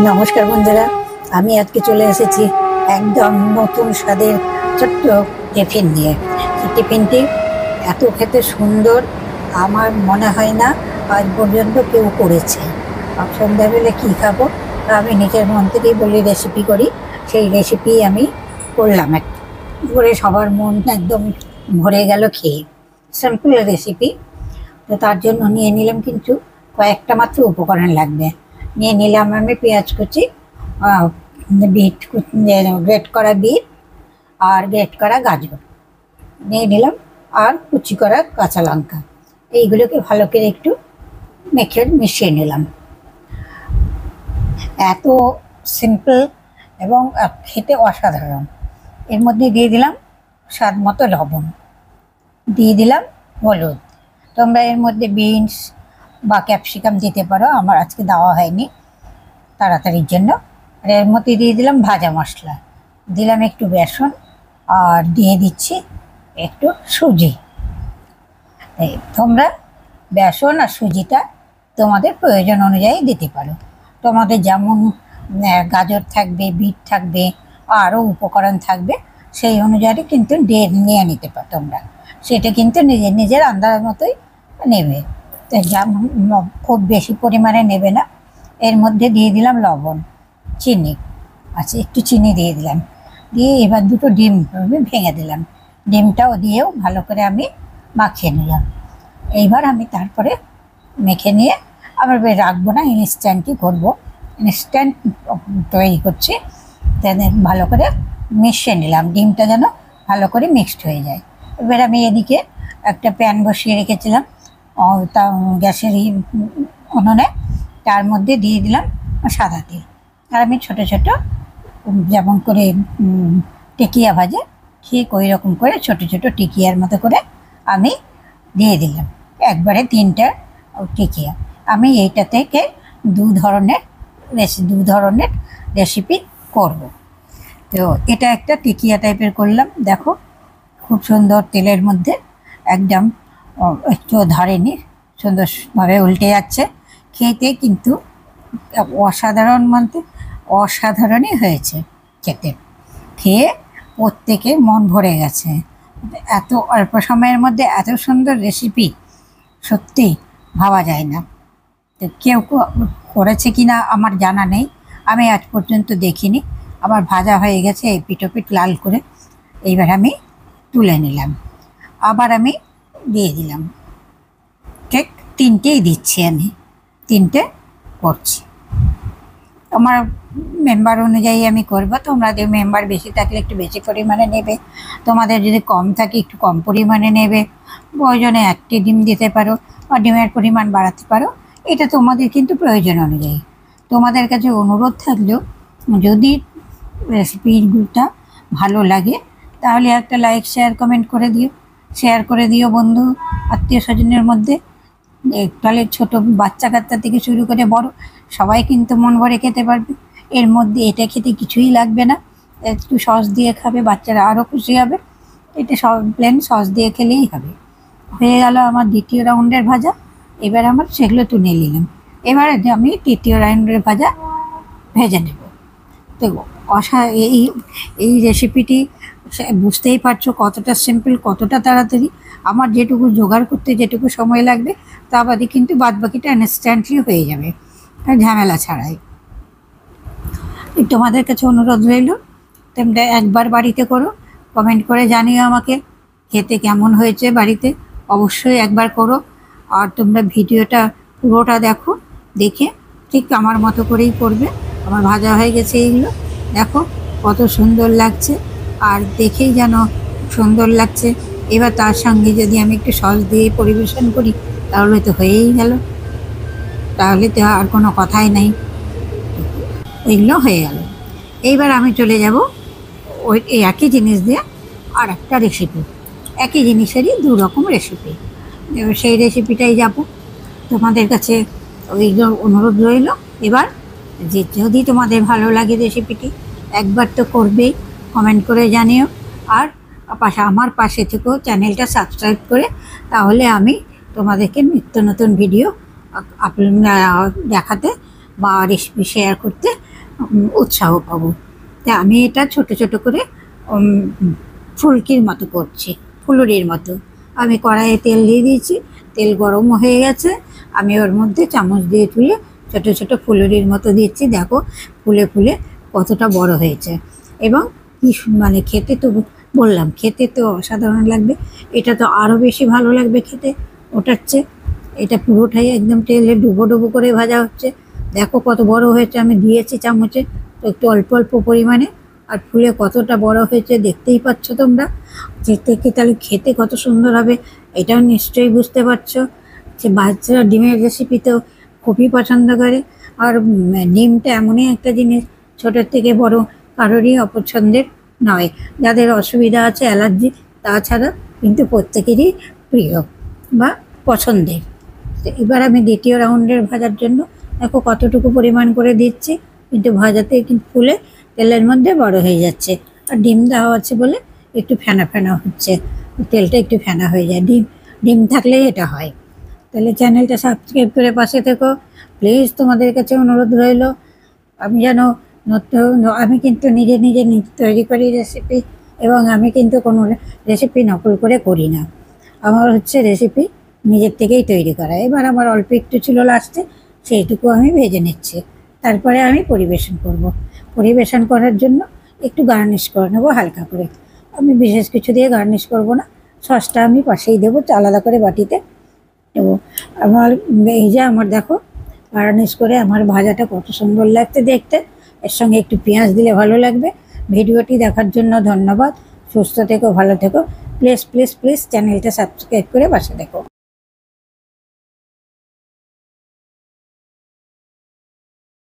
নমস্কার বন্ধুরা, আমি আজকে চলে এসেছি একদম নতুন স্বাদের ছোট্ট টিফিন নিয়ে। সেই টিফিনটি এত খেতে সুন্দর, আমার মনে হয় না আজ পর্যন্ত কেউ করেছে। সন্ধ্যাবেলে কী খাবো, আমি নিজের মন থেকেই বলি রেসিপি করি। সেই রেসিপি আমি করলাম, করে সবার মন একদম ভরে গেল খেয়ে। সিম্পল রেসিপি, তো তার জন্য নিয়ে নিলাম কিন্তু কয়েকটা মাত্র উপকরণ লাগবে। নিয়ে নিলাম আমি পেঁয়াজ কুচি, বিট গ্রেট করা বিট আর গ্রেট করা গাজর নিয়ে নিলাম, আর কুচি করা কাঁচা লঙ্কা। এইগুলোকে ভালো করে একটু মিশিয়ে নিলাম। এত সিম্পল এবং খেতে অসাধারণ। এর মধ্যে দিয়ে দিলাম স্বাদ মতো লবণ, দিয়ে দিলাম হলুদ। তোমরা এর মধ্যে বিনস বা ক্যাপসিকাম দিতে পারো, আমার আজকে দেওয়া হয়নি তাড়াতাড়ির জন্য। আর এর মধ্যে দিয়ে দিলাম ভাজা মশলা, দিলাম একটু বেসন, আর দিয়ে দিচ্ছি একটু সুজি। তোমরা বেসন আর সুজিটা তোমাদের প্রয়োজন অনুযায়ী দিতে পারো। তোমাদের যেমন গাজর থাকবে, বিট থাকবে, আরও উপকরণ থাকবে, সেই অনুযায়ী কিন্তু নিয়ে নিতে পারো তোমরা। সেটা কিন্তু নিজের নিজের আন্দাজ মতোই নেবে, খুব বেশি পরিমাণে নেবে না। এর মধ্যে দিয়ে দিলাম লবণ, চিনি, আচ্ছা একটু চিনি দিয়ে দিলাম, দিয়ে এবার দুটো ডিম আমি ভেঙে দিলাম। ডিমটাও দিয়েও ভালো করে আমি মাখিয়ে নিলাম। এইবার আমি তারপরে মেখে নিয়ে আবার রাখবো না, ইনস্ট্যান্টই করবো। ইনস্ট্যান্ট তৈরি করছি, ভালো করে মিশিয়ে নিলাম, ডিমটা যেন ভালো করে মিক্সড হয়ে যায়। এবার আমি এদিকে একটা প্যান বসিয়ে রেখেছিলাম তা গ্যাসের উনুনে, তার মধ্যে দিয়ে দিলাম সাদা তেল। আর আমি ছোটো ছোটো যেমন করে টিকিয়া ভাজে ঠিক ওই রকম করে ছোটো ছোটো টিকিয়ার মতো করে আমি দিয়ে দিলাম, একবারে 3টা টিকিয়া। আমি এইটা থেকে দু ধরনের রেসিপি করব। তো এটা একটা টিকিয়া টাইপের করলাম, দেখো খুব সুন্দর তেলের মধ্যে একদম একটু ধরেনি, সুন্দরভাবে উল্টে যাচ্ছে। খেতে কিন্তু অসাধারণই হয়েছে খেতে। খেয়ে প্রত্যেকে মন ভরে গেছে। এত অল্প সময়ের মধ্যে এত সুন্দর রেসিপি সত্যি ভাবা যায় না। তো কেউ করেছে কি না আমার জানা নেই, আমি আজ পর্যন্ত দেখিনি। আমার ভাজা হয়ে গেছে এপিট লাল করে। এইবার আমি তুলে নিলাম, আবার আমি দিয়ে দিলাম। ঠিক 3টেই দিচ্ছি, আমি 3টে করছি। আমার মেম্বার অনুযায়ী আমি করবো। তোমাদের মেম্বার বেশি থাকলে একটু বেশি পরিমাণে নেবে, তোমাদের যদি কম থাকে একটু কম পরিমাণে নেবে। প্রয়োজনে 1টি ডিম দিতে পারো বা ডিমের পরিমাণ বাড়াতে পারো, এটা তোমাদের কিন্তু প্রয়োজন অনুযায়ী। তোমাদের কাছে অনুরোধ থাকলেও যদি রেসিপিটা ভালো লাগে তাহলে একটা লাইক, শেয়ার, কমেন্ট করে দিও। শেয়ার করে দিও বন্ধু আত্মীয় স্বজনের মধ্যে। তাহলে ছোটো বাচ্চা কাচ্চা থেকে শুরু করে বড় সবাই কিন্তু মন ভরে খেতে পারবে। এর মধ্যে এটা খেতে কিছুই লাগবে না, একটু সস দিয়ে খাবে, বাচ্চারা আরও খুশি হবে। এটা প্লেন সস দিয়ে খেলেই হবে। হয়ে গেল আমার 2য় রাউন্ডের ভাজা। এবার আমার সেগুলো তুলে নিলাম। এবার আমি 3য় রাউন্ডের ভাজা ভেজে নেব। তো এই রেসিপিটি বুঝতেই পারছো কতটা সিম্পল, কতটা তাড়াতাড়ি। আমার যেটুকু জোগাড় করতে যেটুকু সময় লাগবে তা বাদে কিন্তু বাদবাকিটা ইনস্ট্যান্টলি হয়ে যাবে, ঝামেলা ছাড়াই। তোমাদের কাছে অনুরোধ রইল, তোমরা একবার বাড়িতে করো, কমেন্ট করে জানিও আমাকে খেতে কেমন হয়েছে। বাড়িতে অবশ্যই একবার করো, আর তোমরা ভিডিওটা পুরোটা দেখো, দেখে ঠিক আমার মতো করেই করবে। আমার ভাজা হয়ে গেছে এইগুলো, দেখো কত সুন্দর লাগছে, আর দেখেই যেন সুন্দর লাগছে। এবার তার সঙ্গে যদি আমি একটু সস দিয়ে পরিবেশন করি তাহলে তো হয়েই গেল, তাহলে তো আর কোনো কথাই নেই। এগুলো হয়ে গেল। এইবার আমি চলে যাব ওই একই জিনিস দিয়ে আর একটা রেসিপি, একই জিনিসেরই 2 রকম রেসিপি। সেই রেসিপিটাই যাব। তোমাদের কাছে ওইগুলো অনুরোধ রইল এবার, যে যদি তোমাদের ভালো লাগে রেসিপিটি একবার তো করবেই, কমেন্ট করে জানিও। আর আমার পাশে থেকেও চ্যানেলটা সাবস্ক্রাইব করে, তাহলে আমি তোমাদেরকে নিত্য নতুন ভিডিও দেখাতে বা রেসিপি শেয়ার করতে উৎসাহ পাবো। তাই আমি এটা ছোট ছোট করে ফুলকির মতো করছি, ফুলুরির মতো। আমি কড়াইয়ে তেল দিয়ে দিয়েছি, তেল গরম হয়ে গেছে। আমি ওর মধ্যে চামচ দিয়ে তুলে ছোট ছোট ফুলুরির মতো দিচ্ছি। দেখো ফুলে ফুলে কতটা বড় হয়েছে, এবং কি মানে খেতে তো বললাম, খেতে তো অসাধারণ লাগবে। এটা তো আরও বেশি ভালো লাগবে খেতে ওটার চেয়ে। এটা পুরোটাই একদম তেলে ডুবো ডুবো করে ভাজা হচ্ছে। দেখো কত বড় হয়েছে, আমি দিয়েছি চামচে তো একটু অল্প অল্প পরিমাণে, আর ফুলে কতটা বড় হয়েছে দেখতেই পাচ্ছ তোমরা। যে থেকে তাহলে খেতে কত সুন্দর হবে এটাও নিশ্চয়ই বুঝতে পারছো। যে বাচ্চারা ডিমের রেসিপিতেও খুবই পছন্দ করে। আর ডিমটা এমনই একটা জিনিস, ছোটোর থেকে বড় কারোরই অপছন্দের নয়। যাদের অসুবিধা আছে অ্যালার্জি, তাছাড়া কিন্তু প্রত্যেকেরই প্রিয় বা পছন্দের। তো এবার আমি দ্বিতীয় রাউন্ডের ভাজার জন্য দেখো কতটুকু পরিমাণ করে দিচ্ছি, কিন্তু ভাজাতে কিন্তু ফুলে তেলের মধ্যে বড় হয়ে যাচ্ছে। আর ডিম দেওয়া আছে বলে একটু ফেনা ফেনা হচ্ছে, তেলটা একটু ফেনা হয়ে যায়। ডিম ডিম থাকলেই এটা হয়। তাহলে চ্যানেলটা সাবস্ক্রাইব করে পাশে থেকো প্লিজ, তোমাদের কাছে অনুরোধ রইল। আমি যেন আমি কিন্তু নিজে নিজে তৈরি করি রেসিপি, এবং আমি কিন্তু কোনো রেসিপি নকল করে করি না। আমার হচ্ছে রেসিপি নিজের থেকেই তৈরি করা। এবার আমার অল্প একটু ছিল লাস্টে, সেইটুকু আমি ভেজে নিচ্ছি। তারপরে আমি পরিবেশন করব। পরিবেশন করার জন্য একটু গার্নিশ করে নেবো হালকা করে। আমি বিশেষ কিছু দিয়ে গার্নিশ করব না, সসটা আমি পাশেই দেবো আলাদা করে বাটিতে। তো আমার এই যে আমার দেখো গার্নিশ করে আমার ভাজাটা কত সুন্দর লাগছে দেখতে। এর সঙ্গে একটু পেঁয়াজ দিলে ভালো লাগবে। ভিডিওটি দেখার জন্য ধন্যবাদ। সুস্থ থেকো, ভালো থেকো। প্লিজ প্লিজ প্লিজ চ্যানেলটা সাবস্ক্রাইব করে পাশে দেখো।